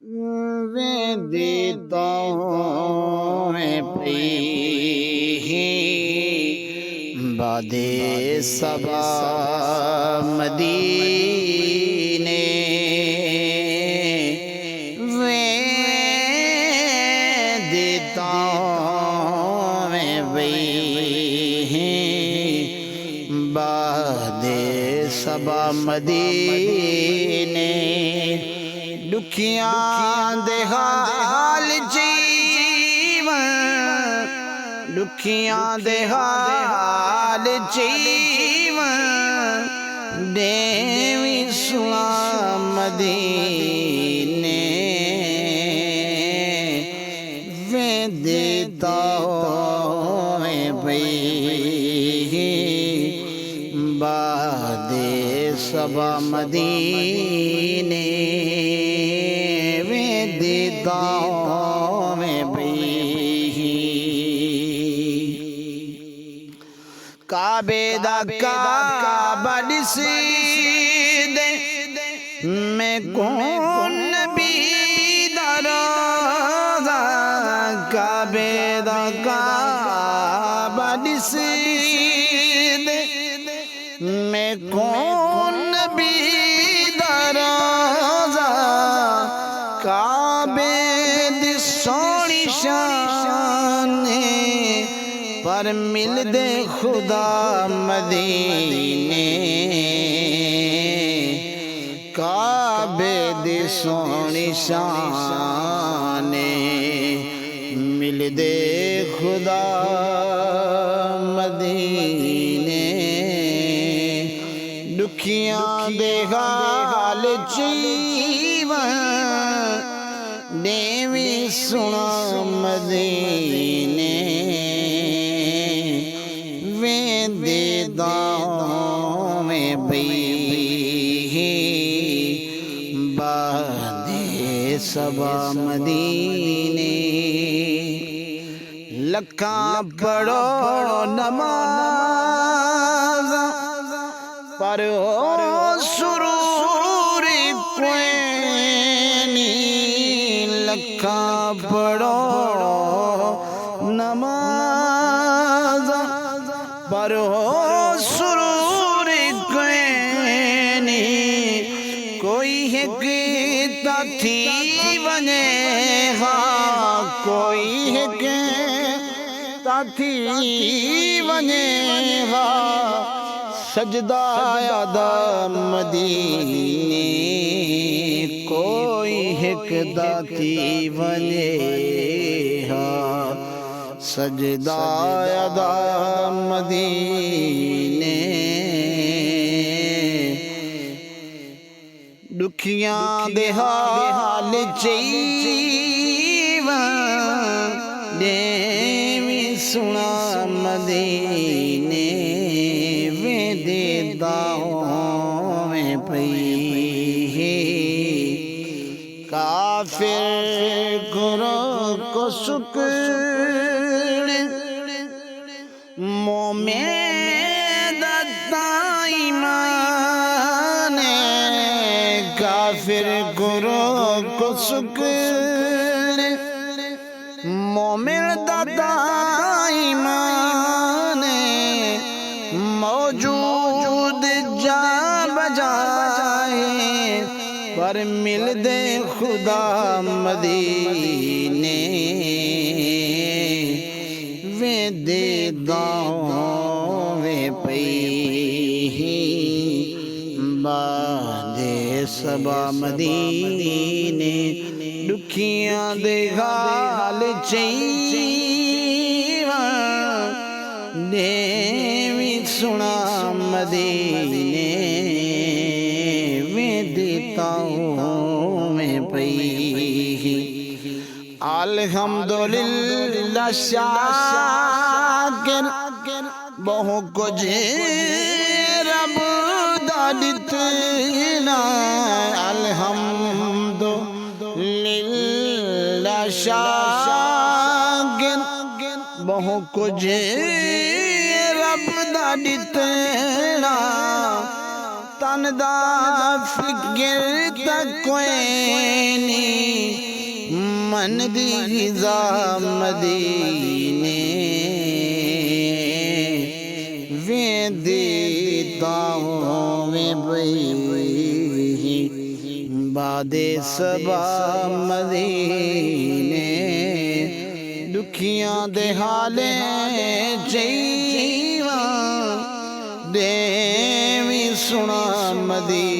वेदितों में पई बादे सबा मदीने वेदितों में पई बादे सबा मदीने दुखियां दे हाल जीवन दुखियां दे हाल जीवन देवी सुना मदीने वेदितों में पई बादे सबा मदीने वेदितों में पई काबे दा काबा दिसीदे मैं कौन नबी दा रोज़ा काबे दा काबा दिसीदे मैं कौन नबी दा रोज़ा काबे दी सोहनी शान पर मिल दे खुदा मदीने काबे दी सोहनी शान मिल दे खुदा मदीने दुखियां दे हाल जीवन देवी सुना मदीने वेदितों में पई बादे सबा मदीने लखां पढ़ो नमाज पर सुरूर कोई नहीं लखां पढ़ो नमाज पर सुरूर कोई नहीं कोई है कहता थी वने हाँ कोई है कहता थी वने हाँ सजदा यादा मदीने कोई एक दाती वने हाँ सजदा यादा मदीने दुखियां दे हाल जीवन देवी सुना मदीने वेदितों में पई काफिर को शुक्र मोमें दत्ता ईमान काफिर को शुक्र मोमें दत्ता ईमान मौजूद जा बजाए पर मिल दे खुदा मदीने वेदितों में पई बादे सबा मदीने दुखियां दे हाल जीवन देवी सुना मदीने वेदितों में पई अल्हम्दुलिल्लाह शाकिर बहु कुछ रब दा दित्ता अल्हम्दुलिल्लाह शाकिर बहु कुछ रब दा दित्ता तन दा फिक्र तक कोई नहीं मन दी गिज़ा मदीने वेंदी ताऊं बई बादे सबा मदीने दुखियां दे हाले चईवा देवी सुना मदीने